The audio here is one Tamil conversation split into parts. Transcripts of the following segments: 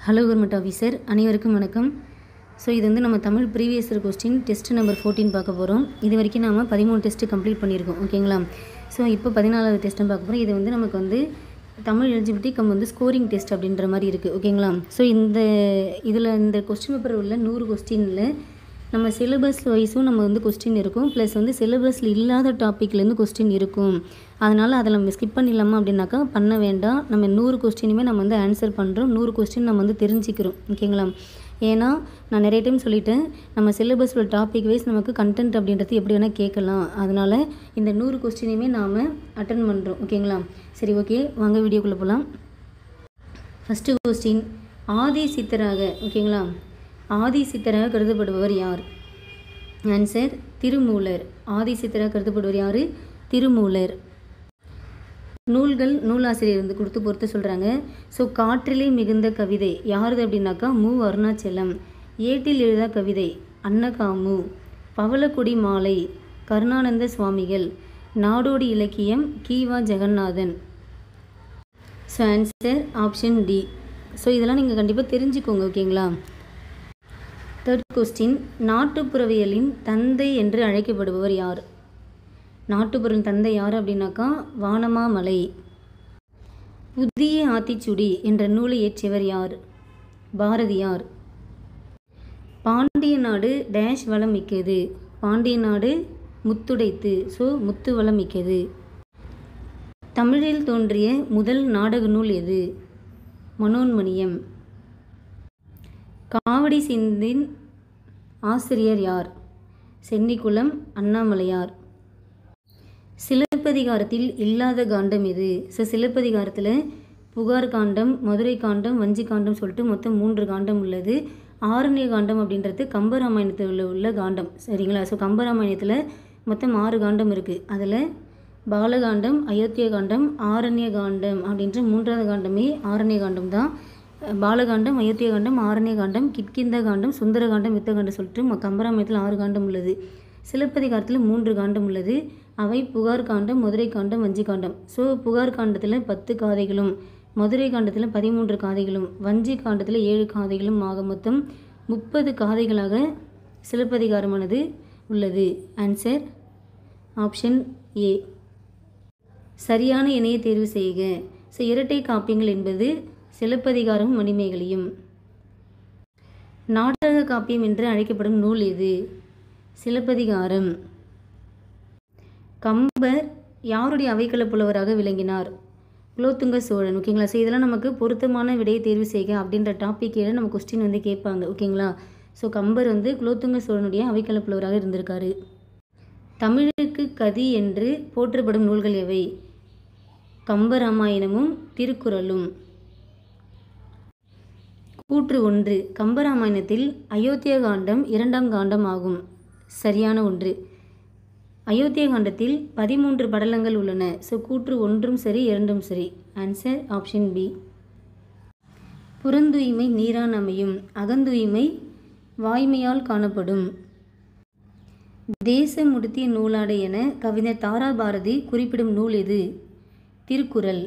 ஹலோ கவர்மெண்ட் ஆஃபீஸர் அனைவருக்கும் வணக்கம். ஸோ இது வந்து நம்ம Tamil previous year question test number 14 பார்க்க போகிறோம். இது வரைக்கும் நாம் 13 டெஸ்ட்டு கம்ப்ளீட் பண்ணியிருக்கோம், ஓகேங்களா. ஸோ இப்போ 14வது டெஸ்ட்டும் பார்க்க போகிறோம். இது வந்து நமக்கு வந்து தமிழ் எலிஜிபிலிட்டி கம் வந்து ஸ்கோரிங் டெஸ்ட் அப்படின்ற மாதிரி இருக்குது, ஓகேங்களா. ஸோ இந்த கொஸ்டின் பேப்பர் உள்ள 100 கொஸ்டினில் நம்ம சிலபஸ் வைஸும் நம்ம வந்து கொஸ்டின் இருக்கும், ப்ளஸ் வந்து சிலபஸில் இல்லாத டாப்பிக்லேருந்து கொஸ்டின் இருக்கும். அதனால் அதில் நம்ம ஸ்கிப் பண்ணிடலாமா அப்படின்னாக்கா பண்ண வேண்டாம். நம்ம 100 கொஸ்டினுமே நம்ம வந்து ஆன்சர் பண்ணுறோம். 100 கொஸ்டின் நம்ம வந்து தெரிஞ்சுக்கிறோம், ஓகேங்களா. ஏன்னா நான் நிறைய டைம் சொல்லிட்டேன், நம்ம சிலபஸில் டாபிக் வைஸ் நமக்கு கண்டென்ட் அப்படின்றது எப்படி வேணால் கேட்கலாம். அதனால் இந்த 100 கொஸ்டினையுமே நாம் அட்டன் பண்ணுறோம், ஓகேங்களா. சரி, ஓகே, வாங்க வீடியோக்குள்ளே போகலாம். ஃபஸ்ட்டு கொஸ்டின், ஆதி சித்தராக, ஓகேங்களா, ஆதி சித்தராக கருதப்படுபவர் யார்? ஆன்சர் திருமூலர். ஆதி சித்தராக கருதப்படுவர் யார்? திருமூலர். நூல்கள் நூலாசிரியர் வந்து கொடுத்து பொறுத்து சொல்கிறாங்க. ஸோ காற்றிலே மிகுந்த கவிதை யாருது அப்படின்னாக்கா மு அருணாச்சலம். ஏட்டில் எழுதா கவிதை அன்னகாமு. பவளக்கொடி மாலை கருணானந்த சுவாமிகள். நாடோடி இலக்கியம் Kiva Jagannathan. So answer option D. ஸோ இதெல்லாம் நீங்கள் கண்டிப்பாக தெரிஞ்சுக்கோங்க, ஓகேங்களா. தேர்ட் கொஸ்டின், நாட்டுப்புறவியலின் தந்தை என்று அழைக்கப்படுபவர் யார்? நாட்டுப்புற தந்தை யார் அப்படின்னாக்கா வானமாமலை. புதிய ஆத்திச்சுடி என்ற நூலை இயற்றியவர் யார்? பாரதியார். பாண்டிய நாடு டேஷ் வளம் மிக்கது. பாண்டிய நாடு முத்துடைத்து, ஸோ முத்து வளம் மிக்கது. தமிழில் தோன்றிய முதல் நாடக நூல் எது? மனோன்மணியம். காவடி சிந்தின் ஆசிரியர் யார்? சென்னிக்குளம் அண்ணாமலையார். சிலப்பதிகாரத்தில் இல்லாத காண்டம் எது? ஸோ சிலப்பதிகாரத்தில் புகார் காண்டம், மதுரை காண்டம், வஞ்சி காண்டம் சொல்லிட்டு மொத்தம் 3 காண்டம் உள்ளது. ஆரண்ய காண்டம் அப்படின்றது கம்பராமாயணத்தில் உள்ள காண்டம், சரிங்களா. ஸோ கம்பராமாயணத்தில் மொத்தம் 6 காண்டம் இருக்குது. அதில் பாலகாண்டம், அயோத்திய காண்டம், ஆரண்ய காண்டம் அப்படின்ற 3வது காண்டமே ஆரண்ய காண்டம் தான். பாலகாண்டம், அயோத்திய காண்டம், ஆரண்ய காண்டம், கிட்கிந்த காண்டம், சுந்தர காண்டம், யுத்த காண்டம் சொல்லிட்டு கம்பராமாயணத்தில் 6 காண்டம் உள்ளது. சிலப்பதிகாரத்தில் 3 காண்டம் உள்ளது. அவை புகார் காண்டம், மதுரை காண்டம், வஞ்சி காண்டம். ஸோ புகார் காண்டத்தில் 10 காதைகளும், மதுரை காண்டத்தில் 13 காதைகளும், வஞ்சி காண்டத்தில் 7 காதைகளும் ஆக மொத்தம் 30 காதைகளாக சிலப்பதிகாரமானது உள்ளது. ஆன்சர் ஆப்ஷன் ஏ. சரியான இணையை தேர்வு செய்க. ஸோ இரட்டை காப்பியங்கள் என்பது சிலப்பதிகாரம் மணிமேகலையும். நாடக காப்பியம் என்று அழைக்கப்படும் நூல் எது? சிலப்பதிகாரம். கம்பர் யாருடைய அவைக்கள புலவராக விளங்கினார்? குலோத்துங்க சோழன், ஓகேங்களா. ஸோ இதெல்லாம் நமக்கு பொருத்தமான விடையை தேர்வு செய்க அப்படின்ற டாப்பிக்கில் நம்ம கொஸ்டின் வந்து கேட்பாங்க, ஓகேங்களா. ஸோ கம்பர் வந்து குலோத்துங்க சோழனுடைய அவைக்கள புலவராக இருந்திருக்காரு. தமிழுக்கு கதி என்று போற்றப்படும் நூல்கள் எவை? கம்பராமாயணமும் திருக்குறளும். கூற்று 1, கம்பராமாயணத்தில் அயோத்திய காண்டம் 2ஆம் காண்டம் ஆகும். சரியான ஒன்று. அயோத்திய காண்டத்தில் 13 படலங்கள் உள்ளன. ஸோ கூற்று 1ம் சரி 2ம் சரி. Answer option B. புறந்தூய்மை நீரான் அமையும், அகந்தூய்மை வாய்மையால் காணப்படும். தேசம் உடுத்திய நூலாடை என கவிஞர் தாராபாரதி குறிப்பிடும் நூல் எது? திருக்குறள்.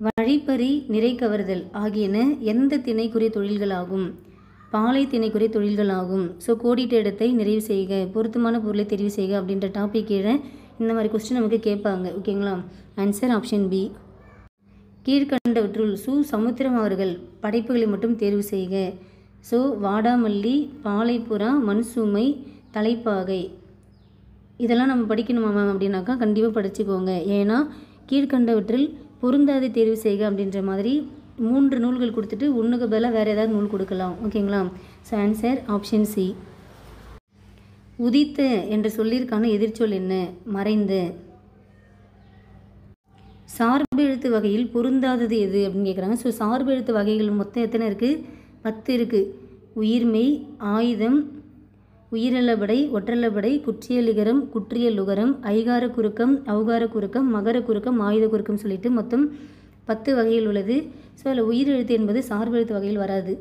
வழிப்பறி, நிறை கவர்தல் ஆகியன எந்த திணைக்குரிய தொழில்களாகும்? பாலை திணைக்குரிய தொழில்களாகும். ஸோ கோடிட்ட இடத்தை நிறைவு செய்க, பொருத்தமான பொருளை தெரிவு செய்க அப்படின்ற டாபிக் கீழே இந்த மாதிரி கொஸ்டின் நமக்கு கேட்பாங்க, ஓகேங்களா. Answer option B. கீழ்கண்டவற்றுள் சமுத்திரம் அவர்கள் படைப்புகளை மட்டும் தேர்வு செய்க. ஸோ வாடாமல்லி, பாலைப்புறா, மண்சுமை, தலைப்பாகை. இதெல்லாம் நம்ம படிக்கணுமா மேம் அப்படின்னாக்கா கண்டிப்பாக படிச்சுக்கோங்க. ஏன்னா கீழ்கண்டவற்றில் பொருந்தாதை தேர்வு செய்க அப்படின்ற மாதிரி 3 நூல்கள் கொடுத்துட்டு ஒன்றுக்கு பதிலாக வேறு ஏதாவது நூல் கொடுக்கலாம், ஓகேங்களா. So answer option C. உதித்த என்ற சொல்லிற்கான எதிர்ச்சொல் என்ன? மறைந்த. சார்பு எழுத்து வகையில் பொருந்தாதது எது அப்படின்னு கேட்குறாங்க. ஸோ சார்பு எழுத்து வகைகள் மொத்தம் எத்தனை இருக்குது? 10 இருக்குது. உயிர்மெய், ஆயுதம், உயிரளபடை, ஒற்றளபடை, குற்றியலிகரம், குற்றியலுகரம், ஐகார குறுக்கம், ஔகார குறுக்கம், மகர குறுக்கம், ஆயுத குறுக்கம் சொல்லிட்டு மொத்தம் 10 வகையில் உள்ளது. ஸோ அதில் உயிரெழுத்து என்பது சார்பெழுத்து வகையில் வராது.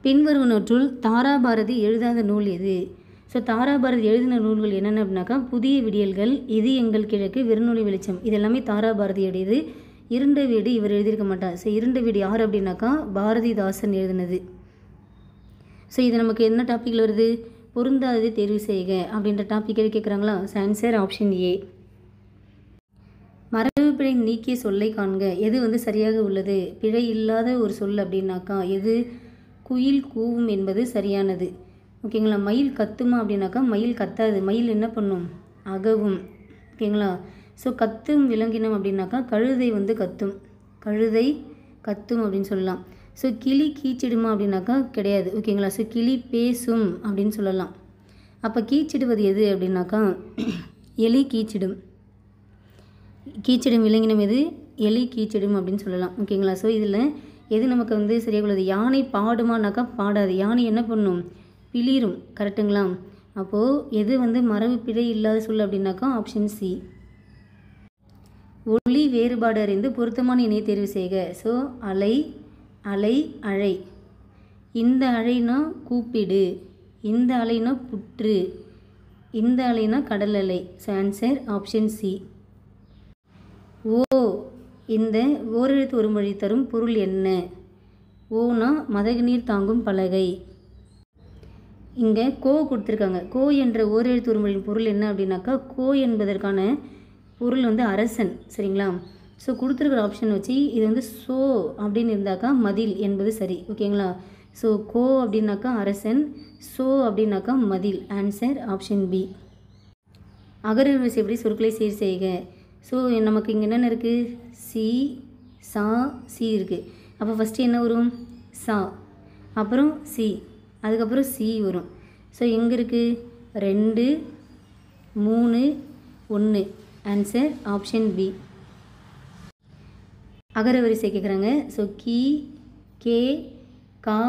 பின்வருவனற்றுள் தாராபாரதி எழுதாத நூல் எது? ஸோ தாராபாரதி எழுதின நூல்கள் என்னென்ன அப்படின்னாக்கா புதிய விடியல்கள், இது எங்கள் கிழக்கு, வெறுநொழி வெளிச்சம், இது எல்லாமே தாராபாரதியுடையது. இருண்ட வீடு இவர் எழுதியிருக்க மாட்டார். ஸோ இருண்ட வீடு யார் அப்படின்னாக்கா பாரதிதாசன் எழுதினது. ஸோ இது நமக்கு என்ன டாப்பிக்கில் வருது? பொருந்தாதது தேர்வு செய்க அப்படின்ற டாப்பிக்கை கேட்குறாங்களா? So answer option A. மரபு பிழை நீக்கிய சொல்லை காண்க. எது சரியாக உள்ளது? பிழை இல்லாத ஒரு சொல் அப்படின்னாக்கா எது? குயில் கூவும் என்பது சரியானது. ஓகேங்களா. மயில் கத்துமா அப்படின்னாக்கா மயில் கத்தாது. மயில் என்ன பண்ணும்? அகவும். ஓகேங்களா. ஸோ கத்தும் விலங்கினம் அப்படின்னாக்கா கழுதை கத்தும். கழுதை கத்தும் அப்படின்னு சொல்லலாம். ஸோ கிளி கீச்சிடுமா அப்படின்னாக்கா கிடையாது. ஓகேங்களா. ஸோ கிளி பேசும் அப்படின்னு சொல்லலாம். அப்போ கீச்சிடுவது எது அப்படின்னாக்கா எலி கீச்சிடும். கீச்சிடும் விலங்கினம் எது? எலி கீச்சிடும் அப்படின்னு சொல்லலாம். ஓகேங்களா. ஸோ இதில் எது நமக்கு சரியாக உள்ளது? யானை பாடுமானாக்கா பாடாது. யானை என்ன பண்ணும்? பிளிரும். கரெக்டுங்களா. அப்போது எது மரபு பிழை இல்லாத சொல் அப்படின்னாக்கா ஆப்ஷன் சி. ஒலி வேறுபாடு அறிந்து பொருத்தமான இணையை தேர்வு செய்க. ஸோ அலை, அலை, அழை. இந்த அழைனா கூப்பிடு, இந்த அலைனா புற்று, இந்த அலைனா கடல் அலை. So answer option C. ஓ, இந்த ஓரெழுத்து ஒரு மொழி தரும் பொருள் என்ன? ஓனா மதகு நீர் தாங்கும் பலகை. இங்கே கோ கொடுத்துருக்காங்க. கோ என்ற ஓரெழுத்து ஒரு மொழியின் பொருள் என்ன அப்படின்னாக்கா கோ என்பதற்கான பொருள் அரசன். சரிங்களா. ஸோ கொடுத்துருக்கிற ஆப்ஷன் வச்சு இது சோ அப்படின்னு இருந்தாக்கா மதில் என்பது சரி. ஓகேங்களா. ஸோ கோ அப்படின்னாக்கா அரசன், சோ அப்படின்னாக்கா மதில். Answer option B. அகர வரிசை எப்படி சொற்களை சீர் செய்க. ஸோ நமக்கு இங்கே என்னென்ன இருக்குது? சி, சா, சி இருக்குது. அப்போ ஃபஸ்ட்டு என்ன வரும்? சா, அப்புறம் சி, அதுக்கப்புறம் சி வரும். ஸோ எங்கே இருக்குது? 2, 3, 1. Answer option B. அகர வரிசை கேட்குறாங்க. ஸோ கி, கே, கா,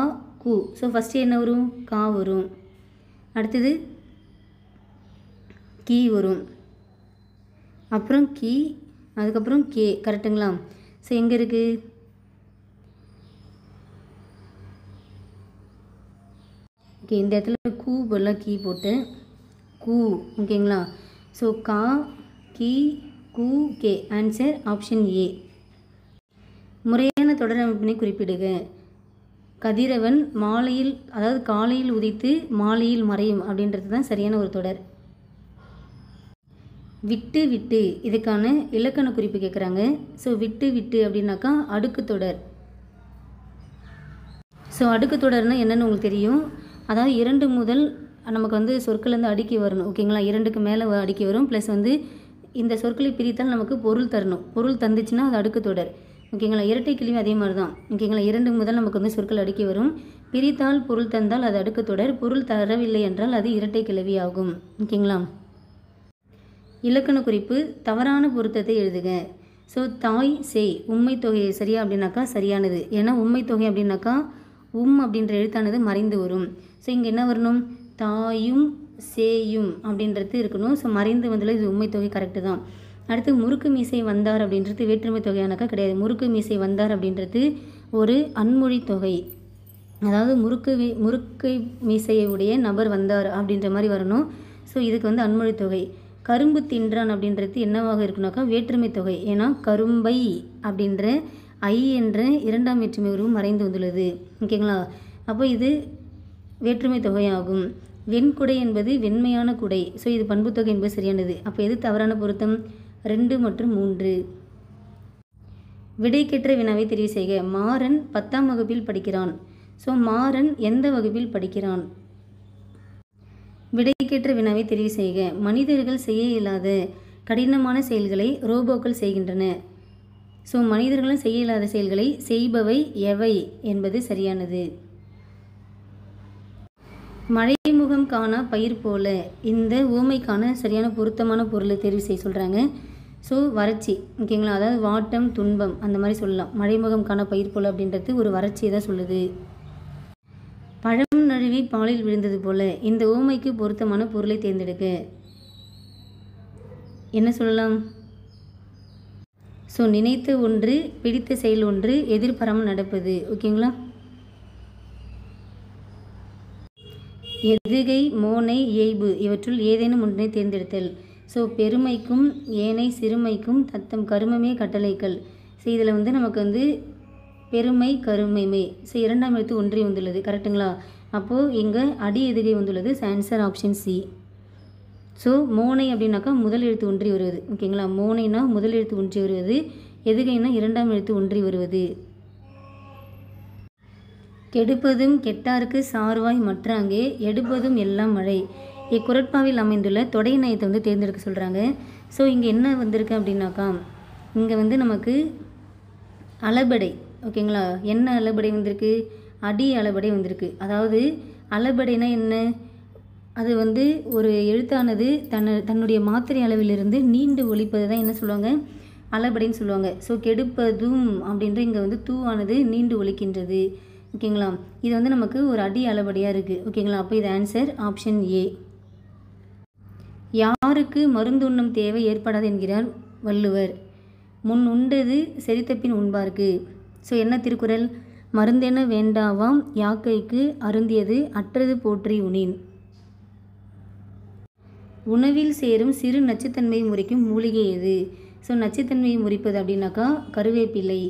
கு. ஸோ ஃபஸ்ட்டு என்ன வரும்? கா வரும். அடுத்தது கி வரும், அப்புறம் கி, அதுக்கப்புறம் கே. கரெக்டுங்களா. ஸோ எங்கே இருக்குது? ஓகே, இந்த இடத்துல கூ பதிலாக கீ போட்டு கூ. ஓகேங்களா. ஸோ கா, கி, கு, கே. ஆன்சர் ஆப்ஷன் ஏ. முறையான தொடர் அமைப்பினை குறிப்பிடுக. கதிரவன் மாலையில், அதாவது காலையில் உதித்து மாலையில் மறையும் அப்படின்றது தான் சரியான ஒரு தொடர். விட்டு விட்டு இதுக்கான இலக்கண குறிப்பு கேட்குறாங்க. ஸோ விட்டு விட்டு அப்படின்னாக்கா அடுக்கு தொடர். ஸோ அடுக்கு தொடர்னால் என்னென்னு உங்களுக்கு தெரியும். அதாவது 2 முதல் நமக்கு சொற்கள் அடுக்கி வரணும். ஓகேங்களா. 2க்கு மேலே அடுக்கி வரும். ப்ளஸ் இந்த சொற்களை பிரித்தால் நமக்கு பொருள் தரணும். பொருள் தந்துச்சுன்னா அது அடுக்கு தொடர். ஓகேங்களா. இரட்டை கிளவி அதே மாதிரி தான். ஓகேங்களா. 2 முதல் நமக்கு சொற்கள் அடுக்கி வரும். பிரித்தால் பொருள் தந்தால் அது அடுக்கு தொடர். பொருள் தரவில்லை என்றால் அது இரட்டை கிளவி ஆகும். ஓகேங்களா. இலக்கண குறிப்பு தவறான பொருத்தத்தை எழுதுக. ஸோ தாய், செய், உண்மை தொகை சரியா அப்படின்னாக்கா சரியானது. ஏன்னா உண்மை தொகை அப்படின்னாக்கா அப்படின்ற எழுத்தானது மறைந்து வரும். ஸோ இங்கே என்ன வரணும்? தாயும் சேயும் அப்படின்றது இருக்கணும். ஸோ மறைந்து வந்தால் இது உண்மை தொகை கரெக்டு தான். அடுத்து முறுக்கு மீசை வந்தார் அப்படின்றது வேற்றுமை தொகையானாக்கா கிடையாது. முறுக்கு மீசை வந்தார் அப்படின்றது ஒரு அன்மொழி தொகை. அதாவது முறுக்கு மீசையை உடைய நபர் வந்தார் அப்படின்ற மாதிரி வரணும். ஸோ இதுக்கு அன்மொழி தொகை. கரும்பு தின்றான் அப்படின்றது என்னவாக இருக்குனாக்கா வேற்றுமை தொகை. ஏன்னா கரும்பை அப்படின்ற ஐ என்ற 2ஆம் வேற்றுமை உருவம் மறைந்து வந்துள்ளது. ஓகேங்களா. அப்போ இது வேற்றுமை தொகையாகும். வெண்குடை என்பது வெண்மையான குடை. ஸோ இது பண்புத்தொகை என்பது சரியானது. அப்போ எது தவறான பொருத்தம்? 2 மற்றும் 3. விடைக்கேற்ற வினாவை தெரிவு செய்க. மாறன் 10ஆம் வகுப்பில் படிக்கிறான். ஸோ மாறன் எந்த வகுப்பில் படிக்கிறான்? விடைக்கேற்ற வினாவை தெரிவு செய்க. மனிதர்கள் செய்ய இயலாத கடினமான செயல்களை ரோபோக்கள் செய்கின்றன. ஸோ மனிதர்களும் செய்ய இயலாத செயல்களை செய்பவை எவை என்பது சரியானது. மழைமுகம் காணா பயிர் போல. இந்த ஊமைக்கான சரியான பொருத்தமான பொருளை தேர்வு செய்ய சொல்கிறாங்க. ஸோ வறட்சி. ஓகேங்களா. அதாவது வாட்டம், துன்பம் அந்த மாதிரி சொல்லலாம். மழைமுகம் காணா பயிர் போல அப்படின்றது ஒரு வறட்சியை தான் சொல்லுது. பழம் நழுவி பாலில் விழுந்தது போல. இந்த ஊமைக்கு பொருத்தமான பொருளை தேர்ந்தெடுக்க. என்ன சொல்லலாம்? ஸோ நினைத்த ஒன்று, பிடித்த செயல் ஒன்று, எதிர்பாராமல் நடப்பது. ஓகேங்களா. எதுகை, மோனை, இயைபு இவற்றுள் ஏதேனும் ஒன்றை தேர்ந்தெடுத்தல். ஸோ பெருமைக்கும் ஏனை சிறுமைக்கும் தத்தம் கருமமே கட்டளைகள். ஸோ இதில் வந்து நமக்கு வந்து பெருமை கருமைமை ஸோ இரண்டாம் எழுத்து ஒன்றி வந்துள்ளது கரெக்டுங்களா. அப்போது இங்கே அடி எதுகை வந்துள்ளது. Answer option C. ஸோ மோனை அப்படின்னாக்கா முதல் எழுத்து ஒன்றி வருவது. ஓகேங்களா. மோனைனா முதல் எழுத்து ஒன்றி வருவது, எதுகைனா இரண்டாம் எழுத்து ஒன்றி வருவது. கெடுப்பதும் கெட்டாருக்கு சார்வாய் மற்றாங்கே எடுப்பதும் எல்லாம் மழை. இக்குறட்பாவில் அமைந்துள்ள தொடை நயத்தை வந்து தேர்ந்தெடுக்க சொல்கிறாங்க. ஸோ இங்கே என்ன வந்திருக்கு அப்படின்னாக்கா இங்கே வந்து நமக்கு அளபடை. ஓகேங்களா. என்ன அளபடை வந்திருக்கு? அடி அளபடை வந்திருக்கு. அதாவது அளபடைனா என்ன? அது வந்து ஒரு எழுத்தானது தன்னுடைய மாத்திரை அளவிலிருந்து நீண்டு ஒலிப்பது தான் என்ன சொல்லுவாங்க? அளபடைன்னு சொல்லுவாங்க. ஸோ கெடுப்பதும் அப்படின்ற இங்கே வந்து தூவானது நீண்டு ஒலிக்கின்றது. ஓகேங்களா. இது வந்து நமக்கு ஒரு அடி அளபடியாக இருக்குது. ஓகேங்களா. அப்போ இது ஆன்சர் ஆப்ஷன் ஏ. யாருக்கு மருந்துண்ணும் தேவை ஏற்படாது என்கிறார் வள்ளுவர்? முன் உண்டது செரித்த பின் உண்பார்க்கு. ஸோ என்ன திருக்குறள்? மருந்தென வேண்டாவாம் யாக்கைக்கு அருந்தியது அற்றது போற்றி உணின். உணவில் சேரும் சிறு நச்சுத்தன்மையை முறிக்கும் மூலிகை எது? ஸோ நச்சுத்தன்மையை முறிப்பது அப்படின்னாக்கா கருவேப்பிலை.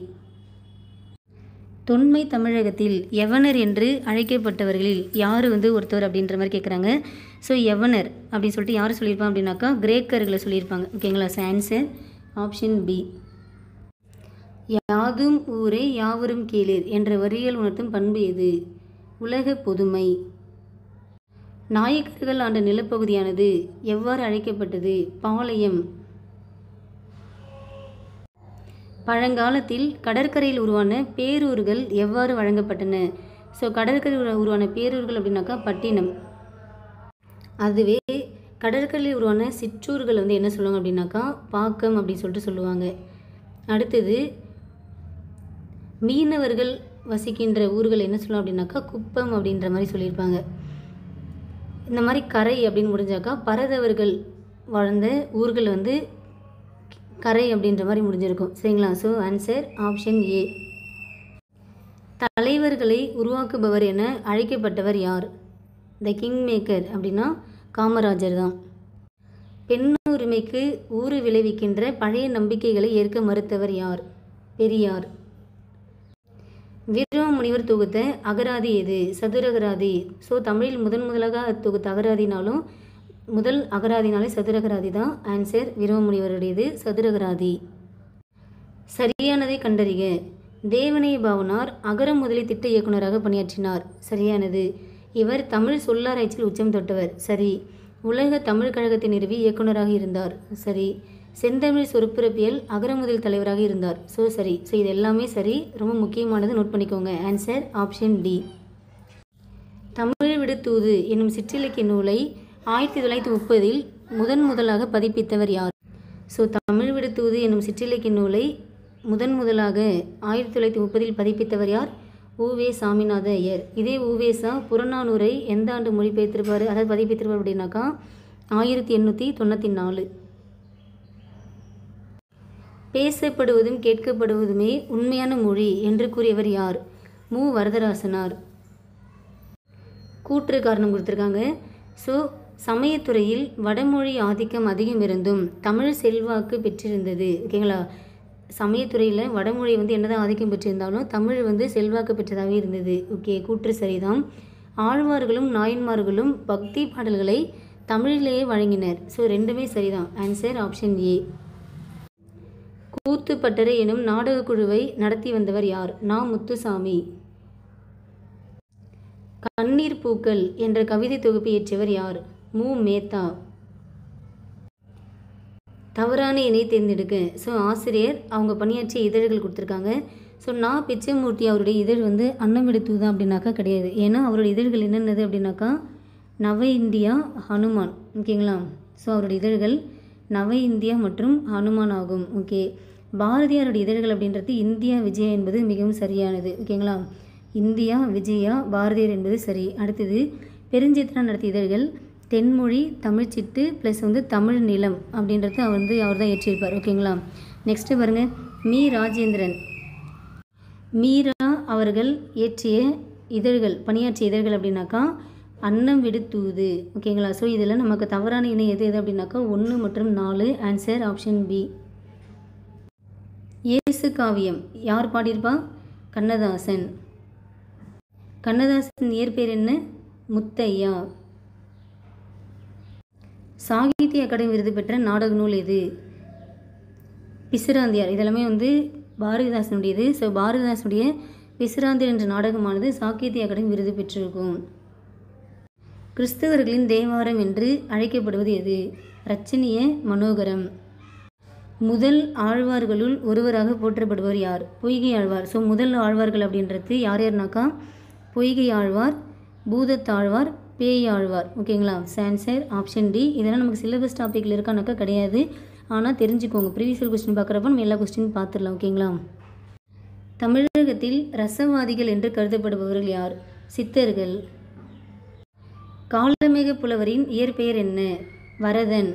தொன்மை தமிழகத்தில் யவனர் என்று அழைக்கப்பட்டவர்களில் யார் வந்து ஒருத்தவர் அப்படின்ற மாதிரி கேட்குறாங்க. ஸோ யவனர் அப்படின்னு சொல்லிட்டு யார் சொல்லியிருப்பாங்க அப்படின்னாக்கா கிரேக்கர்களை சொல்லியிருப்பாங்க. ஓகேங்களா. So answer option B. யாதும் ஊரே யாவரும் கேளீர் என்ற வரிகள் உணர்த்தும் பண்பு எது? உலக பொதுமை. நாயக்கர்கள் ஆண்ட நிலப்பகுதியானது எவ்வாறு அழைக்கப்பட்டது? பாளையம். பழங்காலத்தில் கடற்கரையில் உருவான பேரூர்கள் எவ்வாறு வழங்கப்பட்டன? ஸோ கடற்கரையில் உருவான பேரூர்கள் அப்படின்னாக்கா பட்டினம். அதுவே கடற்கரையில் உருவான சிற்றூர்கள் வந்து என்ன சொல்லுவாங்க அப்படின்னாக்கா பாக்கம் அப்படின்னு சொல்லிட்டு சொல்லுவாங்க. அடுத்தது மீனவர்கள் வசிக்கின்ற ஊர்கள் என்ன சொல்லலாம் அப்படின்னாக்கா குப்பம் அப்படின்ற மாதிரி சொல்லியிருப்பாங்க. இந்த மாதிரி கரை அப்படின்னு முடிஞ்சாக்கா பரதவர்கள் வாழ்ந்த ஊர்கள் வந்து கரை அப்படின்ற மாதிரி முடிஞ்சிருக்கும். சரிங்களா. ஸோ ஆன்சர் ஆப்ஷன் ஏ. தலைவர்களை உருவாக்குபவர் என அழைக்கப்பட்டவர் யார்? த கிங் மேக்கர் அப்படின்னா காமராஜர் தான். பெண்ணுரிமைக்கு ஊறு விளைவிக்கின்ற பழைய நம்பிக்கைகளை ஏற்க மறுத்தவர் யார்? பெரியார். வீரமா முனிவர் தொகுத்த அகராதி எது? சதுரகராதி. ஸோ தமிழில் முதலாக தொகுத்த அகராதினாலும் முதல் அகராதினாலே சதுரகராதி தான். ஆன்சர் வீரமா முனிவருடையது சதுரகராதி. சரியானதை கண்டறிக. தேவனைய பாவனார் அகர முதலி திட்ட இயக்குநராக பணியாற்றினார். சரியானது. இவர் தமிழ் சொல்லாராய்ச்சியில் உச்சம் தொட்டவர். சரி. உலக தமிழ் கழகத்தை நிறுவி இயக்குநராக இருந்தார். சரி. செந்தமிழ் சொற்பிறப்பியல் அகரமுதல் தலைவராக இருந்தார். ஸோ சரி. ஸோ இது எல்லாமே சரி. ரொம்ப முக்கியமானது நோட் பண்ணிக்கோங்க. Answer option D. Tamil Viduthoothu என்னும் சிற்றிலக்கிய நூலை 1930 முதலாக பதிப்பித்தவர் யார்? ஸோ தமிழ் விடுதூது என்னும் சிற்றிலக்கிய நூலை முதலாக 1930 பதிப்பித்தவர் யார்? உவே சாமிநாத ஐயர். இதே உவேசா புறநானூரை எந்த ஆண்டு மொழிபெயர்த்திருப்பார், அதாவது பதிப்பித்திருப்பார் அப்படின்னாக்கா 1894. பேசப்படுவதும் கேட்கப்படுவதுமே உண்மையான மொழி என்று கூறியவர் யார்? மு வரதராசனார். கூற்று காரணம் கொடுத்துருக்காங்க. ஸோ சமயத்துறையில் வடமொழி ஆதிக்கம் அதிகம் இருந்தும் தமிழ் செல்வாக்கு பெற்றிருந்தது. ஓகேங்களா. சமயத்துறையில் வடமொழி வந்து என்னதான் ஆதிக்கம் பெற்றிருந்தாலும் தமிழ் வந்து செல்வாக்கு பெற்றதாக இருந்தது. ஓகே. கூற்று சரிதான். ஆழ்வார்களும் நாயன்மார்களும் பக்தி பாடல்களை தமிழிலேயே வழங்கினர். ஸோ ரெண்டுமே சரிதான். ஆன்சர் ஆப்ஷன் ஏ. கூத்துப்பட்டறை எனும் நாடக குழுவை நடத்தி வந்தவர் யார்? நா. முத்துசாமி. கண்ணீர் பூக்கள் என்ற கவிதை தொகுப்பை இயற்றியவர் யார்? மு. மேத்தா. தவறான இணை தேர்ந்தெடுக்க. ஸோ ஆசிரியர் அவங்க பணியாற்றிய இதழ்கள் கொடுத்துருக்காங்க. ஸோ நா. பிச்சைமூர்த்தி அவருடைய இதழ் வந்து அன்னமிடுத்துதான் அப்படின்னாக்கா கிடையாது. ஏன்னா அவருடைய இதழ்கள் என்னென்னது அப்படின்னாக்கா நவ இந்தியா, ஹனுமான். ஓகேங்களா. ஸோ அவருடைய இதழ்கள் நவ இந்தியா மற்றும் ஹனுமான் ஆகும். ஓகே. பாரதியாருடைய இதழ்கள் அப்படின்றது இந்தியா விஜயா என்பது மிகவும் சரியானது. ஓகேங்களா. இந்தியா விஜயா பாரதியார் என்பது சரி. அடுத்தது பெருஞ்சித்ரா நடத்திய இதழ்கள் தென்மொழி, தமிழ்ச்சிட்டு ப்ளஸ் வந்து தமிழ் நிலம் அப்படின்றது அவர் தான் ஏற்றிருப்பார். ஓகேங்களா. நெக்ஸ்ட்டு பாருங்கள். மீ. ராஜேந்திரன். மீரா அவர்கள் இயற்றிய இதழ்கள் பணியாற்றிய இதழ்கள் அப்படின்னாக்கா அன்னம் விடுதூது. ஓகேங்களா. ஸோ இதில் நமக்கு தவறான இணை எது அப்படின்னாக்கா 1 மற்றும் 4. Answer option B. இயேசு அரசு காவியம் யார் பாடியிருப்பா? கண்ணதாசன். கண்ணதாசன் இயற்பெயர் என்ன? முத்தையா. சாகித்ய அகாடமி விருது பெற்ற நாடக நூல் எது? பிசிராந்தியார். இதெல்லாமே வந்து பாரதிதாசனுடையது. ஸோ பாரதிதாசனுடைய பிசிராந்தியார் என்ற நாடகமானது சாகித்ய அகாடமி விருது பெற்றிருக்கும். கிறிஸ்தவர்களின் தேவாரம் என்று அழைக்கப்படுவது எது? இரட்சணிய மனோகரம். முதல் ஆழ்வார்களுள் ஒருவராக போற்றப்படுவர் யார்? பொய்கை ஆழ்வார். ஸோ முதல் ஆழ்வார்கள் அப்படின்றது யார் யாருனாக்கா பொய்கை ஆழ்வார், பூதத்தாழ்வார், பேய் ஆழ்வார். ஓகேங்களா? Answer option D. இதெல்லாம் நமக்கு சிலபஸ் டாப்பிக்கில் இருக்கானாக்கா கிடையாது, ஆனால் தெரிஞ்சுக்கோங்க. ப்ரீவியஸ் கொஸ்டின் பார்க்குறப்ப நம்ம எல்லா கொஸ்டின் பார்த்துடலாம். ஓகேங்களா? தமிழகத்தில் ரசவாதிகள் என்று கருதப்படுபவர்கள் யார்? சித்தர்கள். காளமேக புலவரின் இயற்பெயர் என்ன? வரதன்.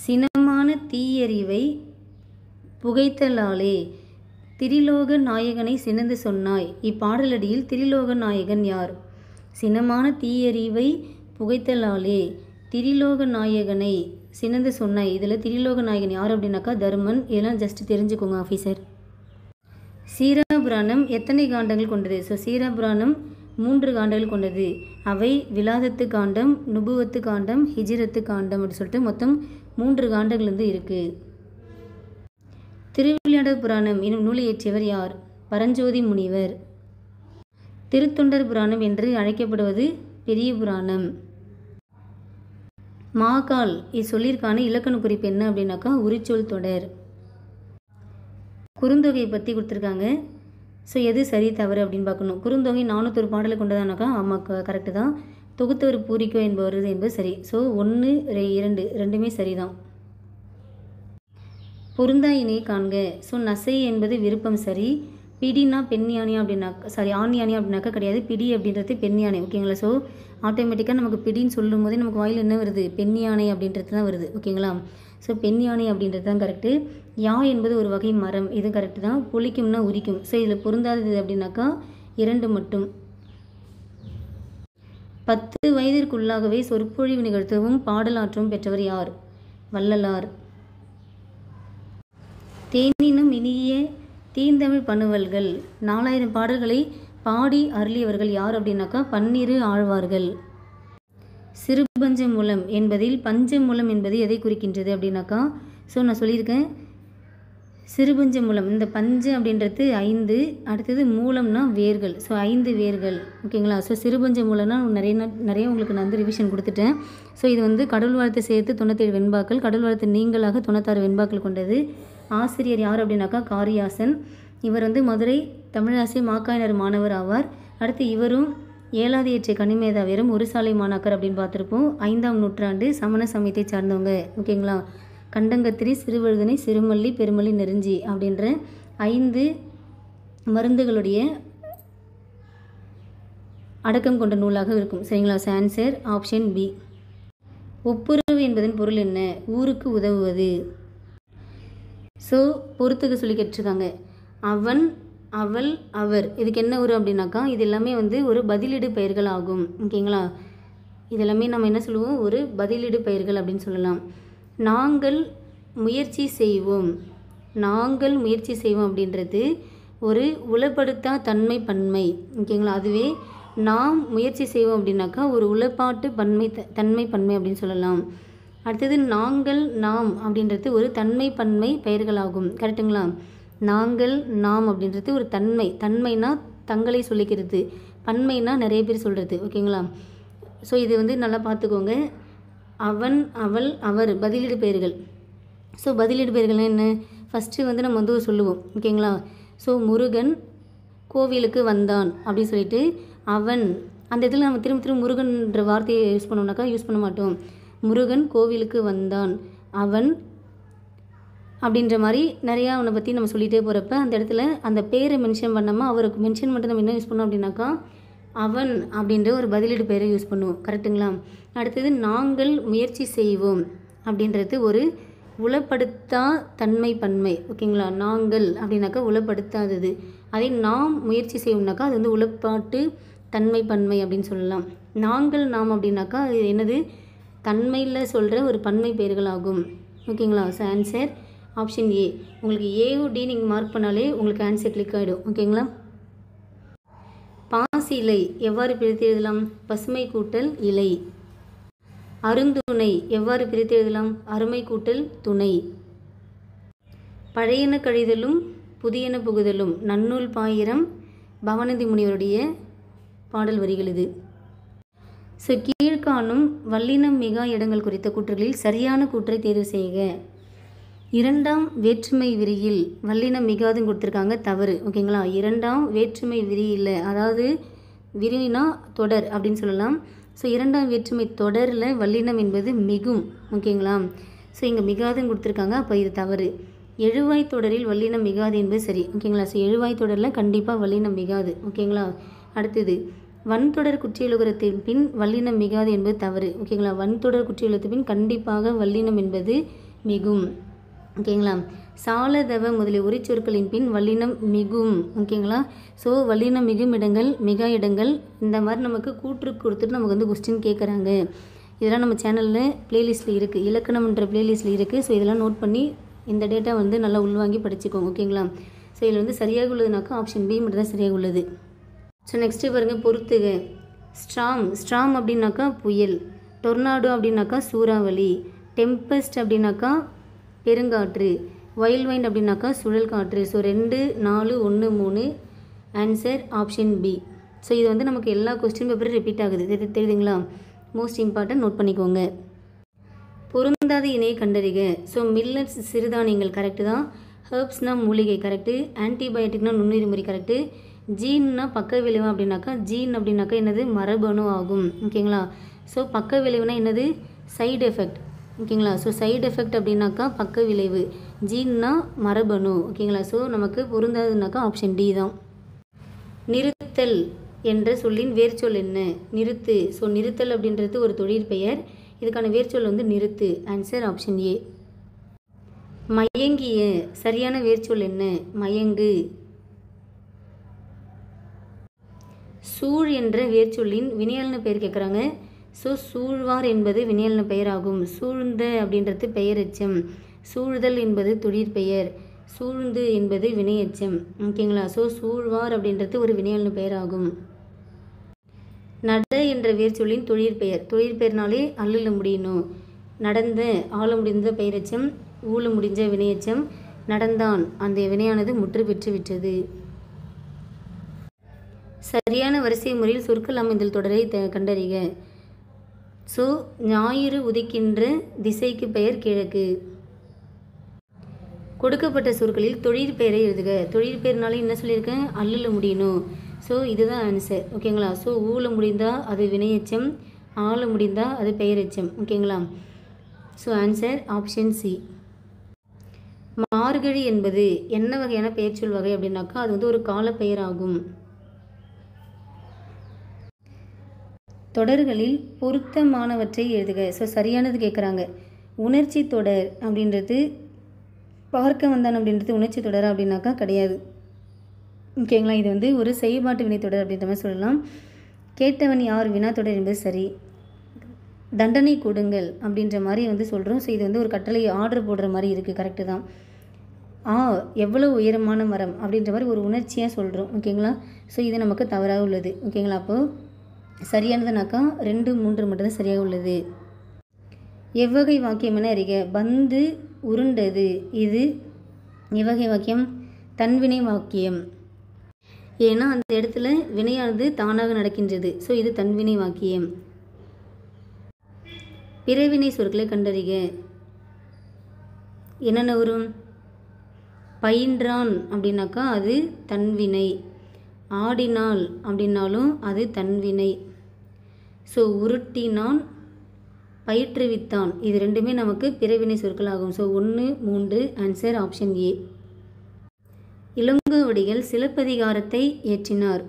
சினமான தீயறிவை புகைத்தலாலே திரிலோக நாயகனை சினந்து சொன்னாய். இப்பாடலடியில் திரிலோக நாயகன் யார்? சினமான தீயறிவை புகைத்தலாலே திரிலோக நாயகனை சினந்து சொன்னாய். இதில் திரிலோக நாயகன் யார் அப்படின்னாக்கா தர்மன். இதெல்லாம் ஜஸ்ட் தெரிஞ்சுக்கோங்க ஆஃபீஸர். சீராபுராணம் எத்தனை காண்டங்கள் கொண்டது? ஸோ சீராபுராணம் 3 காண்டங்கள் கொண்டது. அவை விலாதத்து காண்டம், நுபுவத்து காண்டம், ஹிஜ்ரத்து காண்டம் அப்படின்னு சொல்லிட்டு மொத்தம் 3 காண்டங்கள் வந்து இருக்குது. திருவிளையாடல் புராணம் என்னும் நூலை இயற்றியவர் யார்? பரஞ்சோதி முனிவர். திருத்தொண்டர் புராணம் என்று அழைக்கப்படுவது பெரிய புராணம். மாகால் இச்சொல்லிற்கான இலக்கண குறிப்பு என்ன அப்படின்னாக்கா உரிச்சொல் தொடர். குறுந்தொகை பற்றி கொடுத்துருக்காங்க. ஸோ எது சரி தவறு அப்படின்னு பார்க்கணும். குறுந்தொகை 400 பாடலை கொண்டதானாக்கா ஆமாம் கரெக்டு தான். தொகுத்தவர் பூரிக்கோ என்பவர் என்பது சரி. ஸோ 1, 2 ரெண்டுமே சரிதான். பொருந்தாயினை காண்க. ஸோ நசை என்பது விருப்பம் சரி. பிடினா பெண் யானை அப்படின்னாக்கா ஆண் யானை அப்படின்னாக்கா கிடையாது. பிடி அப்படின்றது பெண் யானை. ஓகேங்களா? ஸோ ஆட்டோமேட்டிக்காக நமக்கு பிடின்னு சொல்லும் போதே நமக்கு வாயில் என்ன வருது? பெண் யானை அப்படின்றது தான் வருது. ஓகேங்களா? ஸோ பெண் யானை அப்படின்றது தான் கரெக்டு. யா என்பது ஒரு வகை மரம். இது கரெக்டு தான். புளிக்கும்னா உரிக்கும். ஸோ இதில் பொருந்தாதது அப்படின்னாக்கா 2 மட்டும். 10 வயதிற்குள்ளாகவே சொற்பொழிவு நிகழ்த்தவும் பாடலாற்றவும் பெற்றவர் யார்? வள்ளலார். தேனினும் இனிய தீந்தமிழ் பணுவல்கள் 4000 பாடல்களை பாடி அருளியவர்கள் யார் அப்படின்னாக்கா 12 ஆழ்வார்கள். சிறுபஞ்ச மூலம் என்பதில் பஞ்ச மூலம் என்பது எதை குறிக்கின்றது அப்படின்னாக்கா ஸோ நான் சொல்லியிருக்கேன் சிறுபஞ்ச மூலம். இந்த பஞ்ச அப்படின்றது 5, அடுத்தது மூலம்னா வேர்கள். ஸோ 5 வேர்கள். ஓகேங்களா? ஸோ சிறுபஞ்ச மூலம்னா நிறைய உங்களுக்கு நான் வந்து ரிவிஷன் கொடுத்துட்டேன். ஸோ இது வந்து கடவுள் வாழ்த்து சேர்த்து 97 வெண்பாக்கள், கடவுள் வாழ்த்து நீங்களாக 96 வெண்பாக்கள் கொண்டது. ஆசிரியர் யார் அப்படின்னாக்கா காரியாசன். இவர் வந்து மதுரை தமிழாசி மாக்காயினர் மாணவர் ஆவார். அடுத்து இவரும் 7வது இயற்றிய கனிமேதாவியரும் ஒரு சாலை மாணாக்கர் அப்படின்னு பார்த்துருப்போம். 5ஆம் நூற்றாண்டு சமண சமயத்தை சார்ந்தவங்க. ஓகேங்களா? கண்டங்கத்திரி, சிறுவழுதனை, சிறுமல்லி, பெருமல்லி, நெருஞ்சி அப்படின்ற 5 மருந்துகளுடைய அடக்கம் கொண்ட நூலாக இருக்கும். சரிங்களா? Answer option B. ஒப்புரவு என்பதன் பொருள் என்ன? ஊருக்கு உதவுவது. ஸோ பொறுத்துக்க சொல்லி கேட்டிருக்காங்க. அவன், அவள், அவர் இதுக்கு என்ன வரும் அப்படின்னாக்கா இது எல்லாமே வந்து ஒரு பதிலீடு பெயர்கள் ஆகும். ஓகேங்களா? இதெல்லாமே நம்ம என்ன சொல்லுவோம்? ஒரு பதிலீடு பெயர்கள் அப்படின்னு சொல்லலாம். நாங்கள் முயற்சி செய்வோம். நாங்கள் முயற்சி செய்வோம் அப்படின்றது ஒரு உளப்படுத்தா தன்மை பன்மை. ஓகேங்களா? அதுவே நாம் முயற்சி செய்வோம் அப்படின்னாக்கா ஒரு உளப்பாட்டு பன்மை தன்மை பன்மை அப்படின்னு சொல்லலாம். அடுத்தது நாங்கள், நாம் அப்படின்றது ஒரு தன்மை பன்மை பெயர்களாகும். கரெக்டுங்களா? நாங்கள், நாம் அப்படின்றது ஒரு தன்மை. தன்மைனா தங்களை சொல்லிக்கிறது, பன்மைனா நிறைய பேர் சொல்கிறது. ஓகேங்களா? ஸோ இது வந்து நல்லா பார்த்துக்கோங்க. அவன், அவள், அவர் பதிலீடு பெயர்கள். ஸோ பதிலீடு பெயர்கள்னா என்ன? ஃபஸ்ட்டு வந்து நம்ம வந்து சொல்லுவோம். ஓகேங்களா? ஸோ முருகன் கோவிலுக்கு வந்தான் அப்படின்னு சொல்லிட்டு அவன் அந்த இடத்துல நம்ம திரும்ப முருகன்ற வார்த்தையை யூஸ் பண்ணோம்னாக்கா யூஸ் பண்ண மாட்டோம். முருகன் கோவிலுக்கு வந்தான், அவன் அப்படின்ற மாதிரி நிறையா அவனை பற்றி நம்ம சொல்லிகிட்டே போகிறப்ப அந்த இடத்துல அந்த பேரை மென்ஷன் பண்ணாமல் அவருக்கு மென்ஷன் மட்டும் நம்ம என்ன யூஸ் பண்ணோம் அப்படின்னாக்கா அவன் அப்படின்ற ஒரு பதிலீடு பெயரை யூஸ் பண்ணுவோம். கரெக்டுங்களா? அடுத்தது நாங்கள் முயற்சி செய்வோம் அப்படின்றது ஒரு உளப்படுத்தா தன்மை பன்மை. ஓகேங்களா? நாங்கள் அப்படின்னாக்கா உளப்படுத்தாதது. அதே நாம் முயற்சி செய்வோம்னாக்கா அது வந்து உளப்பாட்டு தன்மை பன்மை அப்படின்னு சொல்லலாம். நாங்கள், நாம் அப்படின்னாக்கா அது என்னது? தன்மையில் சொல்கிற ஒரு பன்மை பெயர்கள் ஆகும். ஓகேங்களா? ஸோ ஆன்சர் ஆப்ஷன் ஏ. உங்களுக்கு ஏஓ டி நீங்கள் மார்க் பண்ணாலே உங்களுக்கு ஆன்சர் கிளிக் ஆகிடும். ஓகேங்களா? பாசி இலை எவ்வாறு பிரித்து எழுதலாம்? பசுமை கூட்டல் இலை. அருந்துணை எவ்வாறு பிரித்து எழுதலாம்? அருமை கூட்டல் துணை. பழையன கழிதலும் புதியன புகுதலும் நன்னூல் பாயிரம் பவனந்தி முனிவருடைய பாடல் வரிகள் இது. ஸோ கீழ்காணும் வல்லினம் மிகா இடங்கள் குறித்த கூற்றுகளில் சரியான கூற்றை தேர்வு செய்க. இரண்டாம் வேற்றுமை விரியில் வல்லினம் மிகாதுன்னு கொடுத்துருக்காங்க, தவறு. ஓகேங்களா? இரண்டாம் வேற்றுமை விரியில், அதாவது விரினா தொடர் அப்படின்னு சொல்லலாம். ஸோ இரண்டாம் வேற்றுமை தொடரில் வல்லினம் என்பது மிகும். ஓகேங்களா? ஸோ இங்கே மிகாதுன்னு கொடுத்துருக்காங்க, அப்போ இது தவறு. எழுவாய் தொடரில் வல்லினம் மிகாது என்பது சரி. ஓகேங்களா? ஸோ எழுவாய் தொடரில் கண்டிப்பாக வல்லினம் மிகாது. ஓகேங்களா? அடுத்தது வன்தொடர் குற்றியலுகரத்தின் பின் வல்லினம் மிகாது என்பது தவறு. ஓகேங்களா? வன்தொடர் குற்றியலுகரத்தின் பின் கண்டிப்பாக வல்லினம் என்பது மிகும். ஓகேங்களா? சாலதவ முதலிய உரிச்சொற்களின் பின் வல்லினம் மிகும். ஓகேங்களா? ஸோ வல்லினம் மிகும் இடங்கள், மிகா இடங்கள், இந்த மாதிரி நமக்கு கூற்று கொடுத்துட்டு நமக்கு வந்து கொஸ்டின் கேட்குறாங்க. இதெல்லாம் நம்ம சேனலில் ப்ளேலிஸ்ட்டில் இருக்குது, இலக்கணம்ன்ற ப்ளேலிஸ்ட்டில் இருக்குது. ஸோ இதெல்லாம் நோட் பண்ணி இந்த டேட்டா வந்து நல்லா உள்வாங்கி படிச்சுக்கோங்க. ஓகேங்களா? ஸோ இதில் வந்து சரியாக உள்ளதுனாக்கா ஆப்ஷன் பி மட்டும் தான் சரியாக உள்ளது. ஸோ நெக்ஸ்ட்டு பாருங்கள், பொறுத்துக. ஸ்ட்ராம் அப்படின்னாக்கா புயல், டொர்னாடோ அப்படின்னாக்கா சூறாவளி, டெம்பஸ்ட் அப்படின்னாக்கா பெருங்காற்று, வைல்ட் வைண்ட் அப்படின்னாக்கா சுழல் காற்று. So 2, 4, 1, 3 answer option B. So இது வந்து நமக்கு எல்லா கொஸ்டின் பேப்பரும் ரிப்பீட் ஆகுது, தெரியுதுங்களா? மோஸ்ட் இம்பார்ட்டன்ட், நோட் பண்ணிக்கோங்க. பொருந்தாத இணையை கண்டறிக. ஸோ மில்லட்ஸ் சிறுதானியங்கள் கரெக்டு தான், ஹெர்ப்ஸ்னா மூலிகை கரெக்டு, ஆன்டிபயோட்டிக்னா நுண்ணுயிர்முறி கரெக்டு, ஜீன்னா பக்க விளைவு அப்படின்னாக்கா ஜீன் அப்படின்னாக்கா என்னது? மரபணு ஆகும். ஓகேங்களா? ஸோ பக்க விளைவுனா என்னது? Side effect. ஓகேங்களா? ஸோ சைடு எஃபெக்ட் அப்படின்னாக்கா பக்க விளைவு, ஜீன்னா மரபணு. ஓகேங்களா? ஸோ நமக்கு பொருந்தாதுனாக்கா ஆப்ஷன் டி தான். நிறுத்தல் என்ற சொல்லின் வேர்ச்சொல் என்ன? நிறுத்து. ஸோ நிறுத்தல் அப்படின்றது ஒரு தொழிற்பெயர், இதுக்கான வேர்ச்சொல் வந்து நிறுத்து. ஆன்சர் ஆப்ஷன் ஏ. மயங்கிய சரியான வேர்ச்சொல் என்ன? மயங்கு. சூழ் என்ற வேர்ச்சொல்லின் வினையாளன பெயர் கேட்குறாங்க. ஸோ சூழ்வார் என்பது வினையாளன பெயர் ஆகும். சூழ்ந்த அப்படின்றது பெயரெச்சம், சூழ்தல் என்பது தொழிற்பெயர், சூழ்ந்து என்பது வினையெச்சம். ஓகேங்களா? ஸோ சூழ்வார் அப்படின்றது ஒரு வினையாளன பெயர் ஆகும். நட என்ற வேர்ச்சொல்லின் தொழிற்பெயர், தொழிற்பெயர்னாலே அல்லுல முடியணும். நடந்த ஆள முடிந்த பெயரெச்சம், ஊழ முடிஞ்ச வினையெச்சம், நடந்தான் அந்த வினையானது முற்று பெற்று விட்டது. சரியான வரிசை முறையில் சொற்கள் அமைந்தல் தொடரை கண்டறிக. ஸோ ஞாயிறு உதிக்கின்ற திசைக்கு பெயர் கிழக்கு. கொடுக்கப்பட்ட சொற்களில் தொழிற்பெயரை எழுதுக. தொழிற்பெயர்னாலே என்ன சொல்லியிருக்கேன்? அல்லுல முடியணும். ஸோ இதுதான் ஆன்சர். ஓகேங்களா? ஸோ ஊழ முடிந்தால் அது வினையெச்சம், ஆள முடிந்தால் அது பெயரெச்சம். ஓகேங்களா? So answer option C. Margazhi என்பது என்ன வகையான பெயர்ச்சொல் வகை அப்படின்னாக்கா அது வந்து ஒரு காலப்பெயர் ஆகும். தொடர்களில் பொருத்தமானவற்றை எழுதுக. ஸோ சரியானது கேட்குறாங்க. உணர்ச்சி தொடர் அப்படின்றது பார்க்க வந்தான் அப்படின்றது உணர்ச்சி தொடர் அப்படின்னாக்கா கிடையாது. ஓகேங்களா? இது வந்து ஒரு செயல்பாட்டு வினைத்தொடர் அப்படின்ற மாதிரி சொல்லலாம். கேட்டவன் யார் வினாத்தொடர் என்பது சரி. தண்டனை கொடுங்கள் அப்படின்ற மாதிரி வந்து சொல்கிறோம். ஸோ இது வந்து ஒரு கட்டளை ஆர்டர் போடுற மாதிரி இருக்குது, கரெக்டு தான். எவ்வளோ உயரமான மரம் அப்படின்ற மாதிரி ஒரு உணர்ச்சியாக சொல்கிறோம். ஓகேங்களா? ஸோ இது நமக்கு தவறாக உள்ளது. ஓகேங்களா? அப்போது சரியானதுனாக்கா 2, 3 மட்டும்தான் சரியாக உள்ளது. எவ்வகை வாக்கியம் என அறிக. பந்து உருண்டது, இது எவ்வகை வாக்கியம்? தன்வினை வாக்கியம். ஏன்னா அந்த இடத்துல வினையானது தானாக நடக்கின்றது. ஸோ இது தன்வினை வாக்கியம். பிறவினை சொற்களை கண்டறிக. என்னென்ன வரும்? பயின்றான் அப்படின்னாக்கா அது தன்வினை, ஆடினாள் அப்படின்னாலும் அது தன்வினை. ஸோ உருட்டினான், பயிற்றுவித்தான், இது ரெண்டுமே நமக்கு பிறவினை சொற்கள் ஆகும். So 1, 3 answer option A. Ilangovadigal சிலப்பதிகாரத்தை இயற்றினார்.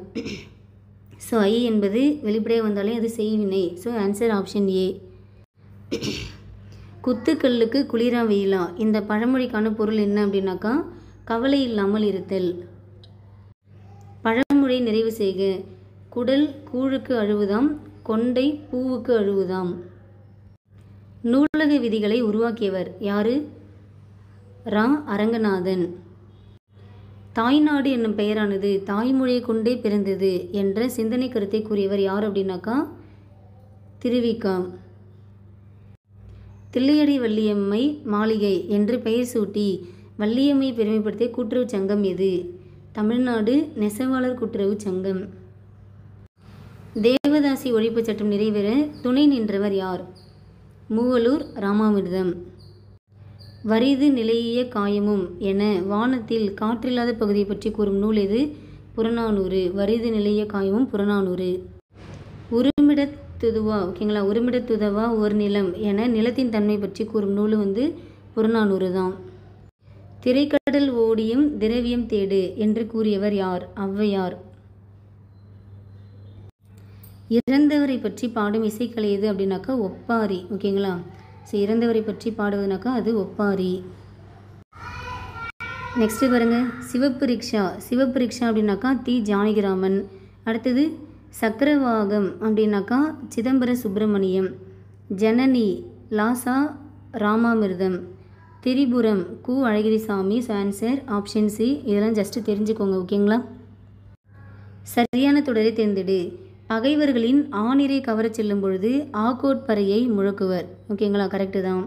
ஸோ ஐ என்பது வெளிப்படையாக வந்தாலே அது செய்வினை. So answer option A. குத்துக்கல்லுக்கு குளிரா வெயிலா, இந்த பழமொழிக்கான பொருள் என்ன அப்படின்னாக்கா கவலை இல்லாமல் இருத்தல். பழமொழி நிறைவு செய்க. குடல் கூழுக்கு அழுவுதாம், கொண்டை பூவுக்கு அழுவுதாம். நூலக விதிகளை உருவாக்கியவர் யாரு? ரா. அரங்கநாதன். தாய்நாடு என்னும் பெயரானது தாய்மொழியை கொண்டே பிறந்தது என்ற சிந்தனை கருத்தை கூறியவர் யார் அப்படின்னாக்கா திருவிக. தில்லையடி வள்ளியம்மை மாளிகை என்று பெயர் சூட்டி வள்ளியம்மை பெருமைப்படுத்திய கூட்டுறவு சங்கம் எது? தமிழ்நாடு நெசவாளர் கூட்டுறவு சங்கம். தேவதாசி ஒழிப்பு சட்டம் நிறைவேற துணை நின்றவர் யார்? மூவலூர் ராமாமிர்தம். வரிது நிலையிய காயமும் என வானத்தில் காற்றில்லாத பகுதியை பற்றி கூறும் நூல் எது? புறநானூறு. வரிது நிலைய காயமும் புறநானூறு. உருமிடத்துதுவா ஓகேங்களா, உருமிடத்துதவா ஒரு நிலம் என நிலத்தின் தன்மை பற்றி கூறும் நூல் புறநானூறு தான். திரைக்கடல் ஓடியும் திரவியம் தேடு என்று கூறியவர் யார்? ஔவையார். இறந்தவரை பற்றி பாடும் இசைக்கலை எது அப்படின்னாக்கா ஒப்பாரி. ஓகேங்களா, ஸோ இறந்தவரை பற்றி பாடுவதுனாக்கா அது ஒப்பாரி. நெக்ஸ்ட்டு பாருங்கள், சிவப்பு ரிக்ஷா. சிவப்பு ரிக்ஷா அப்படின்னாக்கா தி. ஜானகிராமன். அடுத்தது சக்கரவாகம் அப்படின்னாக்கா Chidambara Subramaniam. Janani Lasa Ramamirtham. Tripuram Ku. Azhagirisamy. So answer option C. இதெல்லாம் ஜஸ்ட்டு தெரிஞ்சுக்கோங்க. ஓகேங்களா. சரியான தொடரை தேர்ந்தெடு. பகைவர்களின் ஆணிரை கவரச் செல்லும் பொழுது ஆகோட்பறையை முழக்குவர். ஓகேங்களா, கரெக்டு தான்.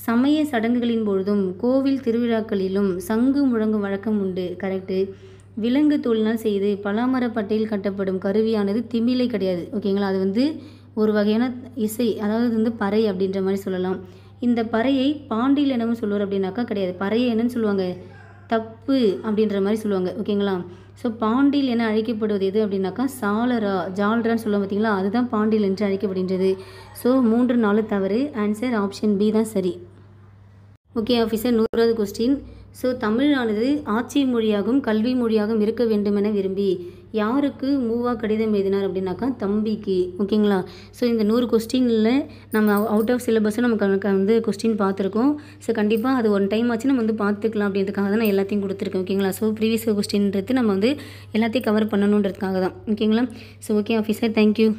சமய சடங்குகளின் பொழுதும் கோவில் திருவிழாக்களிலும் சங்கு முழங்கும் வழக்கம் உண்டு. கரெக்டு. விலங்கு தோலினால் செய்து பலாமரப்பட்டையில் கட்டப்படும் கருவியானது திமிலை கிடையாது. ஓகேங்களா, அது ஒரு வகையான இசை, அதாவது பறை அப்படின்ற மாதிரி சொல்லலாம். இந்த பறையை பாண்டில் என்னவும் சொல்லுவார் அப்படின்னாக்கா கிடையாது. பறையை என்னன்னு சொல்லுவாங்க? தப்பு அப்படின்ற மாதிரி சொல்லுவாங்க. ஓகேங்களா. ஸோ பாண்டில் என அழைக்கப்படுவது எது அப்படின்னாக்கா சாலரா ஜால்ரான்னு சொல்லுவாங்க பார்த்தீங்களா, அதுதான் பாண்டில் என்று அழைக்கப்படுகின்றது. ஸோ 3, 4 தவறு. ஆன்சர் ஆப்ஷன் பி தான் சரி. ஓகே ஆஃபீஸர், 100வது கொஸ்டின். ஸோ தமிழானது ஆட்சி மொழியாகவும் கல்வி மொழியாகவும் இருக்க வேண்டும் என விரும்பி யாருக்கு மூவா கடிதம் எழுதினார் அப்படின்னாக்கா தம்பிக்கு. ஓகேங்களா. ஸோ இந்த 100 கொஸ்டினில் நம்ம அவுட் ஆஃப் சிலபஸும் நமக்கு கொஸ்டின் பார்த்துருக்கோம். ஸோ கண்டிப்பாக அது ஒன் டைம் ஆச்சு நம்ம பார்த்துக்கலாம் அப்படின்றதுக்காக தான் நான் எல்லாத்தையும் கொடுத்துருக்கேன். ஓகேங்களா. ஸோ ப்ரீவியஸ் கொஸ்டின்றது நம்ம எல்லாத்தையும் கவர் பண்ணணுன்றதுக்காக தான். ஓகேங்களா. So okay officer, thank you.